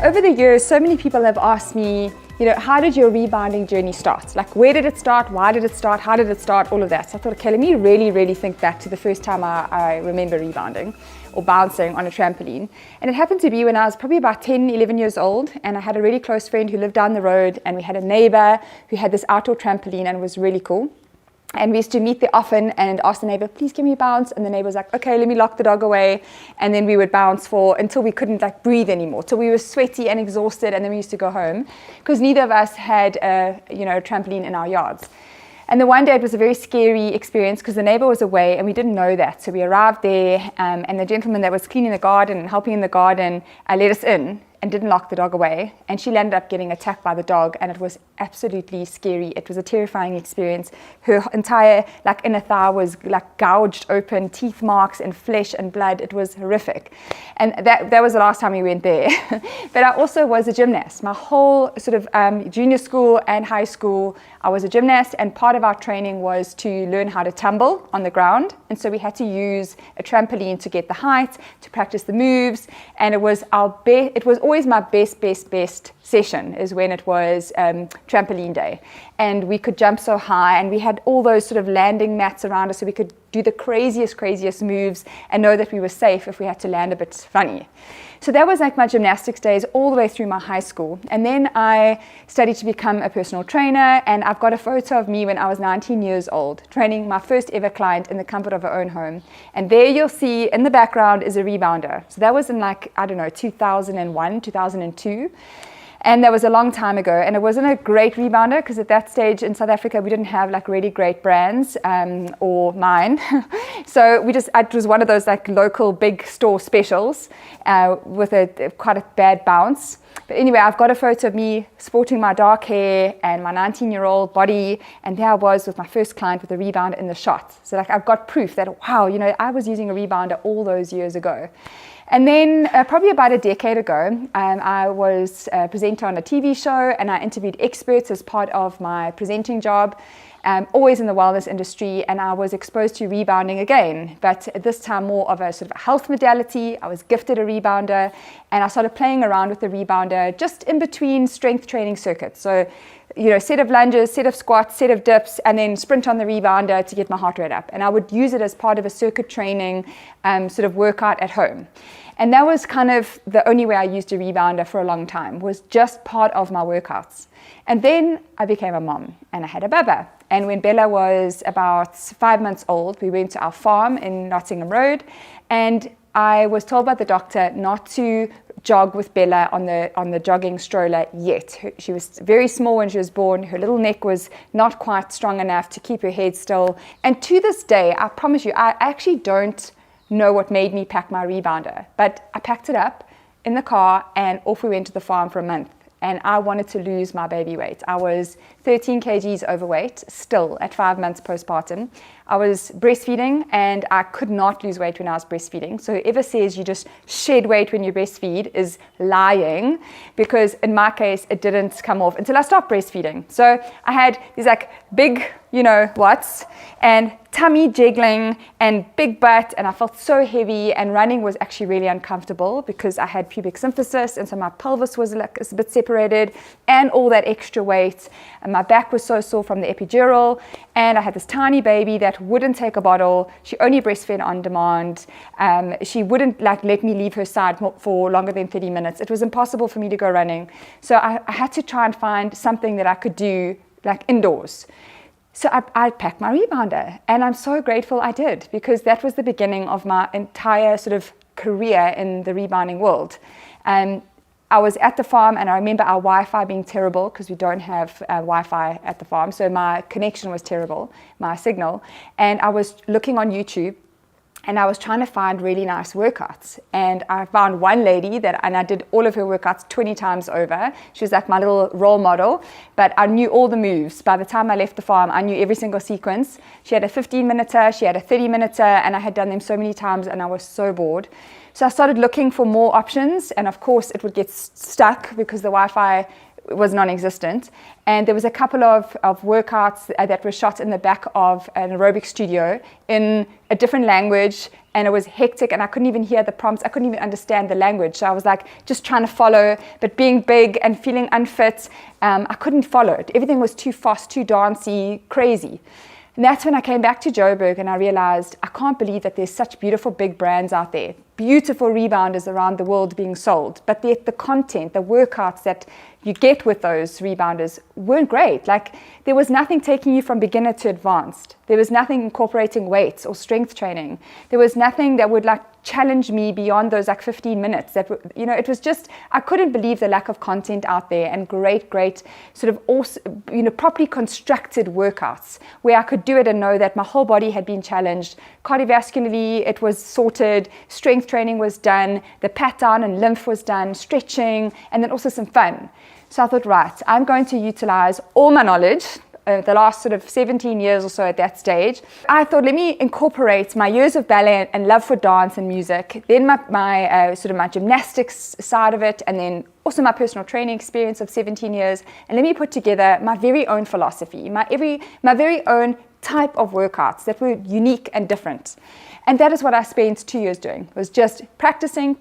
over the years, so many people have asked me, how did your rebounding journey start? Like, where did it start? Why did it start? How did it start? All of that. So I thought, okay, let me really think back to the first time I remember rebounding or bouncing on a trampoline. And it happened to be when I was probably about 10, 11 years old, and I had a really close friend who lived down the road, and we had a neighbor who had this outdoor trampoline, and it was really cool. And we used to meet there often and ask the neighbor, please give me a bounce. And the neighbor was like, okay, let me lock the dog away. And then we would bounce until we couldn't breathe anymore. Till we were sweaty and exhausted, and then we used to go home because neither of us had a trampoline in our yards. And the one day it was a very scary experience because the neighbor was away and we didn't know that. So we arrived there and the gentleman that was cleaning the garden and helping in the garden let us in and didn't lock the dog away. And she ended up getting attacked by the dog, and it was absolutely scary. It was a terrifying experience. Her entire inner thigh was gouged open, teeth marks and flesh and blood. It was horrific. And that was the last time we went there. But I also was a gymnast. My whole sort of junior school and high school, I was a gymnast, and part of our training was to learn how to tumble on the ground. And so we had to use a trampoline to get the height, to practice the moves, and it was always my best session is when it was trampoline day, and we could jump so high, and we had all those sort of landing mats around us so we could do the craziest moves and know that we were safe if we had to land a bit funny. So that was my gymnastics days all the way through my high school. And then I studied to become a personal trainer, and I've got a photo of me when I was 19 years old, training my first ever client in the comfort of her own home. And there you'll see in the background is a rebounder. So that was in 2001, 2002. And that was a long time ago, and it wasn't a great rebounder because at that stage in South Africa we didn't have really great brands or mine. So it was one of those local big store specials with quite a bad bounce. But anyway, I've got a photo of me sporting my dark hair and my 19-year-old body, and there I was with my first client with a rebounder in the shot. So I've got proof that wow, I was using a rebounder all those years ago. And then probably about a decade ago, I was a presenter on a TV show, and I interviewed experts as part of my presenting job, always in the wellness industry, and I was exposed to rebounding again, but this time more of a sort of health modality. I was gifted a rebounder, and I started playing around with the rebounder just in between strength training circuits. So, set of lunges, set of squats, set of dips, and then sprint on the rebounder to get my heart rate up. And I would use it as part of a circuit training sort of workout at home. And that was kind of the only way I used a rebounder for a long time, was just part of my workouts. And then I became a mom, and I had a baba. And when Bella was about 5 months old, we went to our farm in Nottingham Road, and I was told by the doctor not to jog with Bella on the jogging stroller yet. She was very small when she was born. Her little neck was not quite strong enough to keep her head still. And to this day, I promise you, I actually don't know what made me pack my rebounder, but I packed it up in the car and off we went to the farm for a month. And I wanted to lose my baby weight. I was 13 kgs overweight still at 5 months postpartum. I was breastfeeding, and I could not lose weight when I was breastfeeding. So whoever says you just shed weight when you breastfeed is lying, because in my case it didn't come off until I stopped breastfeeding. So I had these big and tummy jiggling and big butt, and I felt so heavy, and running was actually really uncomfortable because I had pubic symphysis, and so my pelvis was a bit separated, and all that extra weight, and my back was so sore from the epidural, and I had this tiny baby that wouldn't take a bottle. She only breastfed on demand. She wouldn't let me leave her side for longer than 30 minutes. It was impossible for me to go running, so I had to try and find something that I could do indoors. So I packed my rebounder, and I'm so grateful I did, because that was the beginning of my entire sort of career in the rebounding world. I was at the farm, and I remember our Wi-Fi being terrible because we don't have Wi-Fi at the farm, so my connection was terrible, my signal, and I was looking on YouTube, and I was trying to find really nice workouts. And I found one lady and I did all of her workouts 20 times over. She was my little role model, but I knew all the moves. By the time I left the farm, I knew every single sequence. She had a 15-minuter, she had a 30-minuter, and I had done them so many times, and I was so bored. So I started looking for more options, and of course it would get stuck because the Wi-Fi was non-existent. And there was a couple of workouts that were shot in the back of an aerobic studio in a different language, and it was hectic, and I couldn't even hear the prompts. I couldn't even understand the language. So I was like just trying to follow, but being big and feeling unfit, I couldn't follow it. Everything was too fast, too dancey, crazy. And that's when I came back to Joburg and I realized I can't believe that there's such beautiful big brands out there, beautiful rebounders around the world being sold, but the content, the workouts that you get with those rebounders weren't great. Like, there was nothing taking you from beginner to advanced. There was nothing incorporating weights or strength training. There was nothing that would like challenge me beyond those like 15 minutes. That, you know, it was just, I couldn't believe the lack of content out there, and great sort of also, you know, properly constructed workouts where I could do it and know that my whole body had been challenged. Cardiovascularly, it was sorted, strength training was done, the pat down and lymph was done, stretching, and then also some fun. So I thought, right, I'm going to utilize all my knowledge, the last sort of 17 years or so at that stage. I thought, let me incorporate my years of ballet and love for dance and music, then my sort of my gymnastics side of it, and then also my personal training experience of 17 years, and let me put together my very own philosophy, my very own type of workouts that were unique and different. And that is what I spent 2 years doing, was just practicing.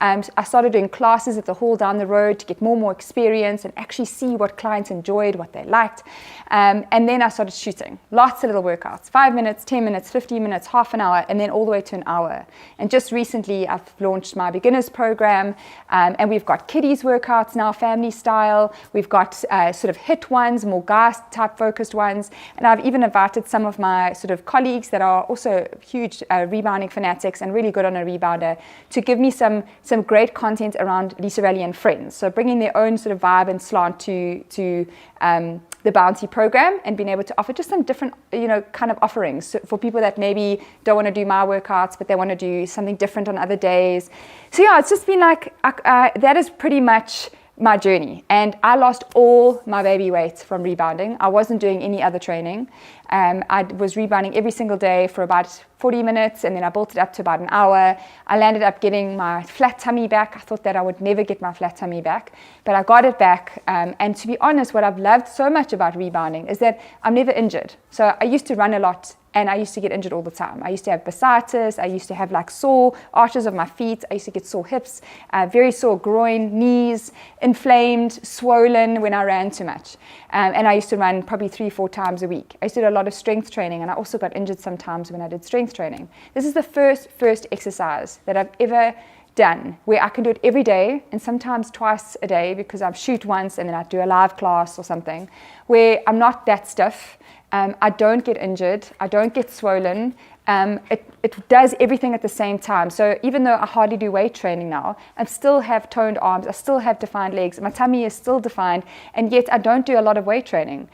I started doing classes at the hall down the road to get more experience and actually see what clients enjoyed, what they liked. And then I started shooting. Lots of little workouts, 5 minutes, 10 minutes, 15 minutes, half an hour, and then all the way to an hour. And just recently I've launched my beginners program, and we've got kiddies workouts now, family style. We've got sort of hit ones, more guy type focused ones. And I've even invited some of my sort of colleagues that are also huge rebounding fanatics and really good on a rebounder to give me some great content around Lisa Raleigh and friends. So bringing their own sort of vibe and slant to the Bounty program, and being able to offer just some different, you know, kind of offerings for people that maybe don't want to do my workouts, but they want to do something different on other days. So yeah, it's just been like, that is pretty much my journey. And I lost all my baby weight from rebounding. I wasn't doing any other training. I was rebounding every single day for about 40 minutes, and then I built it up to about an hour. I landed up getting my flat tummy back. I thought that I would never get my flat tummy back, but I got it back. And to be honest, what I've loved so much about rebounding is that I'm never injured. So I used to run a lot, and I used to get injured all the time. I used to have bursitis. I used to have like sore arches of my feet. I used to get sore hips, very sore groin, knees, inflamed, swollen when I ran too much. And I used to run probably 3-4 times a week. I used to do a lot of strength training, and I also got injured sometimes when I did strength training. This is the first exercise that I've ever done where I can do it every day and sometimes twice a day, because I shoot once and then I do a live class or something, where I'm not that stiff. I don't get injured. I don't get swollen. It does everything at the same time. So even though I hardly do weight training now, I still have toned arms, I still have defined legs, my tummy is still defined, and yet I don't do a lot of weight training.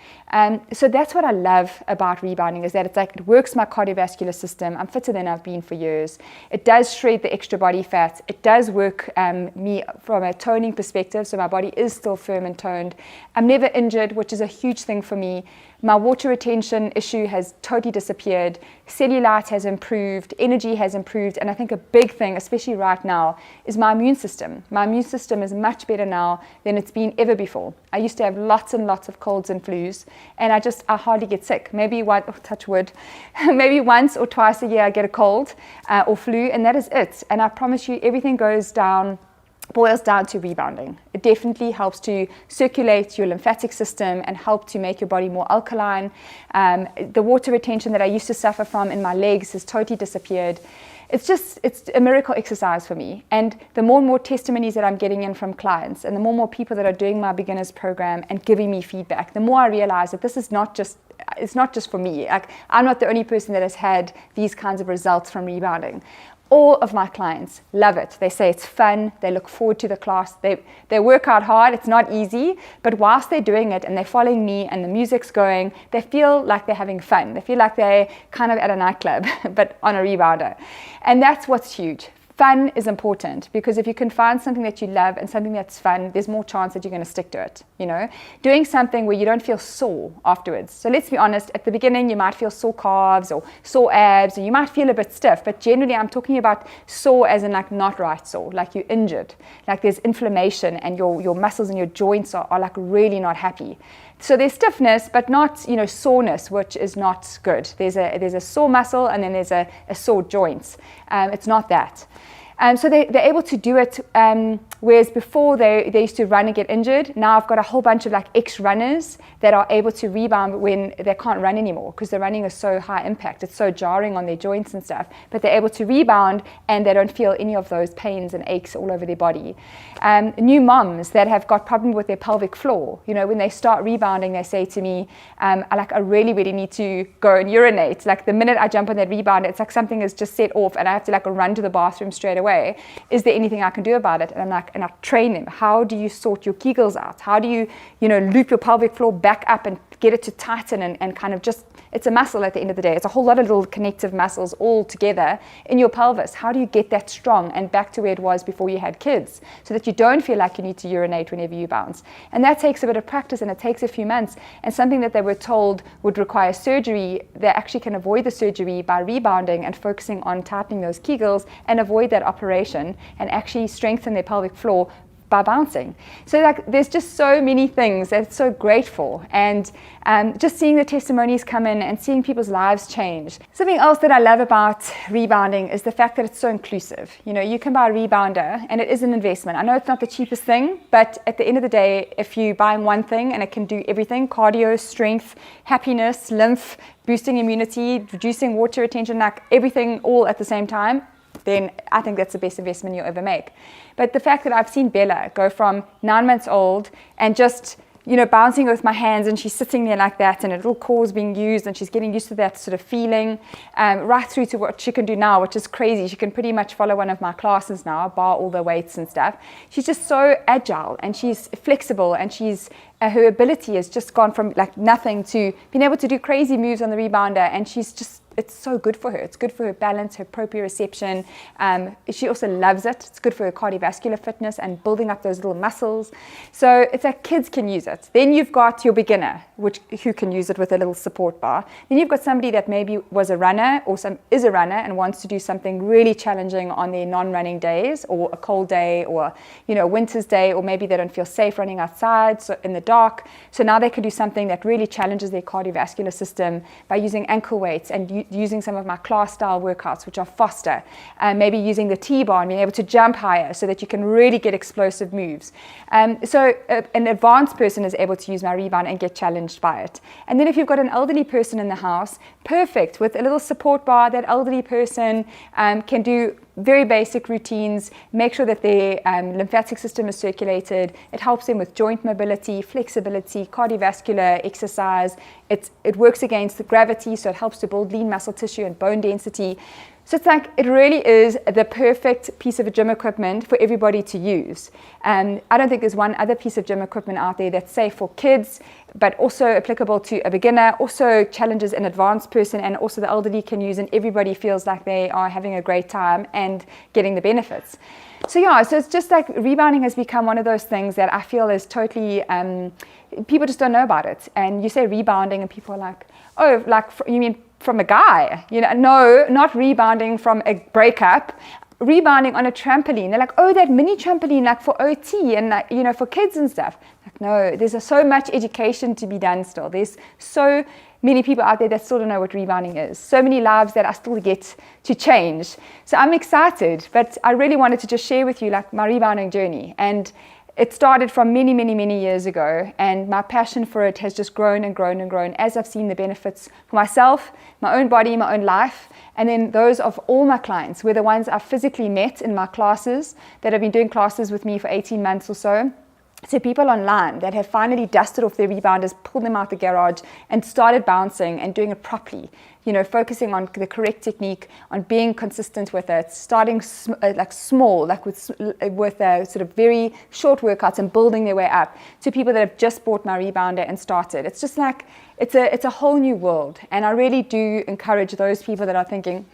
So that's what I love about rebounding, is that it's like it works my cardiovascular system. I'm fitter than I've been for years. It does shred the extra body fat. It does work me from a toning perspective, so my body is still firm and toned. I'm never injured, which is a huge thing for me. My water retention issue has totally disappeared. Cellulite has improved, energy has improved, and I think a big thing, especially right now, is my immune system. My immune system is much better now than it's been ever before. I used to have lots and lots of colds and flus, and I hardly get sick. Maybe one, touch wood, maybe once or twice a year I get a cold or flu, and that is it. And I promise you, everything boils down to rebounding. It definitely helps to circulate your lymphatic system and help to make your body more alkaline. The water retention that I used to suffer from in my legs has totally disappeared. It's a miracle exercise for me. And the more and more testimonies that I'm getting in from clients, and the more and more people that are doing my beginners program and giving me feedback, the more I realize that this is it's not just for me. Like, I'm not the only person that has had these kinds of results from rebounding. All of my clients love it. They say it's fun. They look forward to the class. They work out hard. It's not easy, but whilst they're doing it and they're following me and the music's going, they feel like they're having fun. They feel like they're kind of at a nightclub, but on a rebounder. And that's what's huge. fun is important, because if you can find something that you love and something that's fun, there's more chance that you're going to stick to it. Doing something where you don't feel sore afterwards. So let's be honest, at the beginning you might feel sore calves or sore abs, or you might feel a bit stiff, but generally I'm talking about sore as in like not right sore, like you're injured, like there's inflammation and your muscles and your joints are like really not happy. So there's stiffness, but not soreness, which is not good. There's a sore muscle and then there's a sore joint. It's not that. So they're able to do it, whereas before they used to run and get injured. Now I've got a whole bunch of like ex-runners that are able to rebound when they can't run anymore, because the running is so high impact. It's so jarring on their joints and stuff. But they're able to rebound and they don't feel any of those pains and aches all over their body. New moms that have got problem with their pelvic floor, when they start rebounding, they say to me, I really, really need to go and urinate. Like the minute I jump on that rebound, it's like something is just set off and I have to like run to the bathroom straight away. Is there anything I can do about it? And I'm like, and I train them. How do you sort your Kegels out? How do you, loop your pelvic floor back up and get it to tighten and kind of just, it's a muscle at the end of the day. It's a whole lot of little connective muscles all together in your pelvis. How do you get that strong and back to where it was before you had kids, so that you don't feel like you need to urinate whenever you bounce? And that takes a bit of practice, and it takes a few months. And something that they were told would require surgery, they actually can avoid the surgery by rebounding and focusing on tightening those Kegels and avoid that operation and actually strengthen their pelvic floor by bouncing. So like there's just so many things that it's so grateful, and just seeing the testimonies come in and seeing people's lives change. Something else that I love about rebounding is the fact that it's so inclusive. You can buy a rebounder and it is an investment. I know it's not the cheapest thing, but at the end of the day, if you're buying one thing and it can do everything, cardio, strength, happiness, lymph, boosting immunity, reducing water retention, like everything all at the same time, then I think that's the best investment you'll ever make. But the fact that I've seen Bella go from 9 months old and just, bouncing with my hands, and she's sitting there like that, and a little core is being used, and she's getting used to that sort of feeling, right through to what she can do now, which is crazy. She can pretty much follow one of my classes now, bar all the weights and stuff. She's just so agile, and she's flexible, and her ability has just gone from like nothing to being able to do crazy moves on the rebounder, and it's so good for her. It's good for her balance, her proprioception. She also loves it. It's good for her cardiovascular fitness and building up those little muscles. So it's like kids can use it. Then you've got your beginner, who can use it with a little support bar. Then you've got somebody that maybe was a runner or is a runner and wants to do something really challenging on their non-running days, or a cold day, or a winter's day, or maybe they don't feel safe running outside, so in the dark. So now they can do something that really challenges their cardiovascular system by using ankle weights and using some of my class style workouts, which are faster, maybe using the T-bar and being able to jump higher so that you can really get explosive moves. So an advanced person is able to use my rebound and get challenged by it. And then if you've got an elderly person in the house, perfect. With a little support bar, that elderly person can do very basic routines, make sure that their lymphatic system is circulated. It helps them with joint mobility, flexibility, cardiovascular exercise. It works against the gravity, so it helps to build lean muscle tissue and bone density. So it's like, it really is the perfect piece of gym equipment for everybody to use. I don't think there's one other piece of gym equipment out there that's safe for kids, but also applicable to a beginner, also challenges an advanced person, and also the elderly can use, and everybody feels like they are having a great time and getting the benefits. So it's just like rebounding has become one of those things that I feel is totally, people just don't know about it. And you say rebounding and people are like, oh, like you mean from a guy? No, not rebounding from a breakup. Rebounding on a trampoline. They're like, oh, that mini trampoline, like for OT and like, for kids and stuff. Like, no, there's so much education to be done still. There's so many people out there that still don't know what rebounding is. So many lives that I still get to change. So I'm excited, but I really wanted to just share with you like my rebounding journey. And it started from many, many, many years ago, and my passion for it has just grown and grown and grown as I've seen the benefits for myself, my own body, my own life, and then those of all my clients, were the ones I've physically met in my classes that have been doing classes with me for 18 months or so. So people online that have finally dusted off their rebounders, pulled them out the garage and started bouncing and doing it properly, focusing on the correct technique, on being consistent with it, starting small, with sort of very short workouts and building their way up, to people that have just bought my rebounder and started. It's just like, it's a whole new world. And I really do encourage those people that are thinking,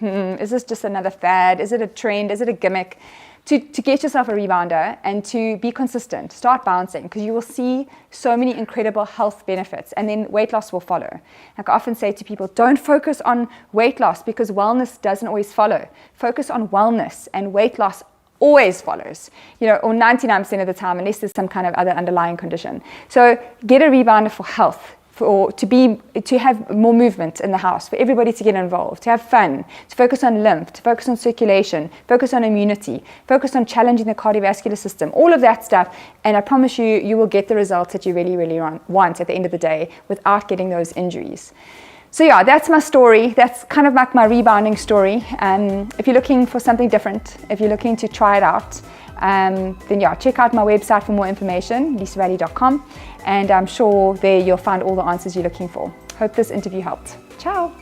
is this just another fad? Is it a trend? Is it a gimmick? To get yourself a rebounder and to be consistent, start bouncing, because you will see so many incredible health benefits, and then weight loss will follow. Like I often say to people, don't focus on weight loss because wellness doesn't always follow. Focus on wellness, and weight loss always follows, or 99% of the time, unless there's some kind of other underlying condition. So get a rebounder for health. To have more movement in the house, for everybody to get involved, to have fun, to focus on lymph, to focus on circulation, focus on immunity, focus on challenging the cardiovascular system, all of that stuff. And I promise you, you will get the results that you really, really want at the end of the day without getting those injuries. So yeah, that's my story. That's kind of like my rebounding story. If you're looking for something different, if you're looking to try it out, then yeah, check out my website for more information, lisavalley.com, and I'm sure there you'll find all the answers you're looking for. Hope this interview helped. Ciao.